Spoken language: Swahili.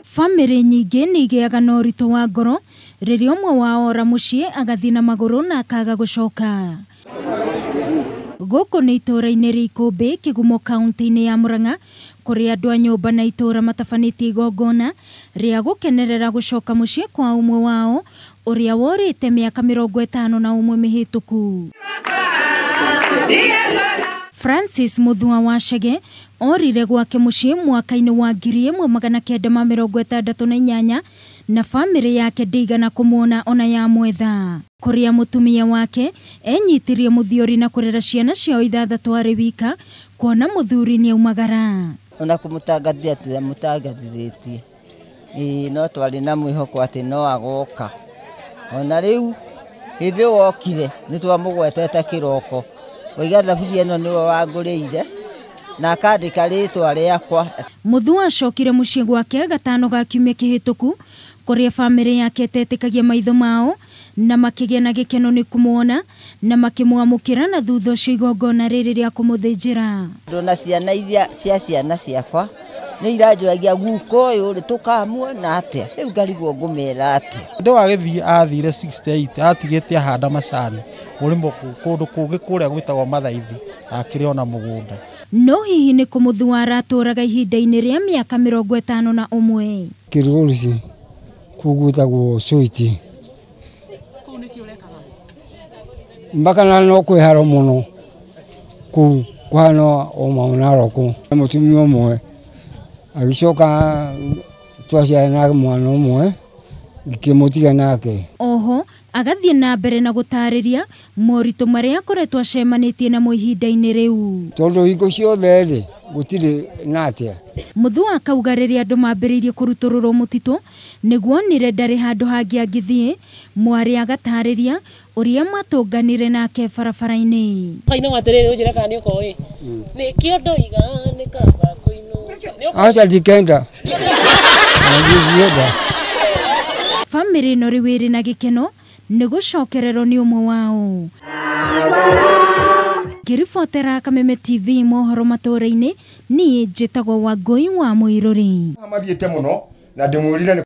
Family nyingĩ nĩ igĩaga na ũritũ wa ngoro rĩrĩa ũmwe wao ora mũciĩ agathiĩ na magũrũ na akaga gũcoka. Gũkũ nĩ itũũra-inĩ rĩa Ikũmbĩ, Kĩgumo kaunti-inĩ ya Murang'a, kũrĩa andũ a nyũmba na itũũra matabanĩtie igongona rĩa gũkenerera gũcoka mũciĩ kwa ũmwe wao ũrĩa worĩte mĩaka 51 mĩhĩtũku. Francis Muthua wa Chege orire gwake mũciĩ mwaka-inĩ wa 1968 na family yake ndigana kũmuona ona ya mwetha. Kũrĩa mũtumia wake enyitirie mũthiori na kũrera ciana ciao 6 arĩ wika kuona mũthuri nĩ aumagara. Ona kũmũtangathia atĩ mũtangathithĩtie. No twarĩ na mwĩhoko atĩ no agoka. Ona rĩu hĩndĩ wokire nĩ twamũgwetete kĩroko. Oiga thaburia ĩno nĩwe wangũrĩire na akandĩka rĩtwa rĩakwa. Muthua acokire mũciĩ gwake gatano ga kiumia kĩhĩtũku kũrĩa family yake etetĩkagia maitho mao na makĩgĩa na gĩkeno nĩ kũmuona na makĩmwamũkĩra na thutha ũcio igongona rĩrĩ rĩa kũmũthĩnjĩra. Ndona ciana iria cia ciana ciakwa nĩ iranjũragia guko ũyũ rĩ tũkamuona atĩa. Rĩu ngarigwo ngũmera atĩa. Ndĩ agĩthiĩ athire 68 atigĩte ahanda macani mũrĩmo kũndũ kũngĩ kũrĩa gwĩtagwo Mathaithi akĩrĩ ona mũgũnda. No hihi nĩ kũmũthua aratũraga ihinda-inĩ rĩa mĩaka 51. Kĩrũrũci kugutagwo Suiti. Kũu nĩkĩ ũrekaga? Mbakana no kwĩharo mũno kũu kũhana o maũnaro kũu. Mũtumia ũmwe agĩcoka twaciarana na mwana ũmwe ngĩkĩmũtiga nake. Oho agathiĩ na mbere na gũtarĩria moritũ marĩa akoretwo acemanĩtie namo ihinda-inĩ rĩu. Tondũ hingo ciothe rĩ gũtirĩ na atĩa. Muthua akauga rĩrĩa andũ mambĩrĩirie kũrutũrũrwo mũtitũ nĩguo onire ndarĩ handũ hangĩ angĩthiĩ, mwarĩ agatarĩria ũrĩa matũnganire nake barabara-inĩ. Kaina waterere ũnjĩra kana nĩ ũkoĩ. Nĩ kĩondo iga nĩ kaba kũinũ. Acha dikenda. Family ĩno rĩu ĩrĩ na gĩkeno nĩ gũcokererwo nĩ ũmwe wao. Ngĩribotera Kameme TV mohoro matũũra-inĩ, niĩ njĩtagwo Wangũi wa Mũirũri. Amathiĩte mũno na ndĩmwĩrire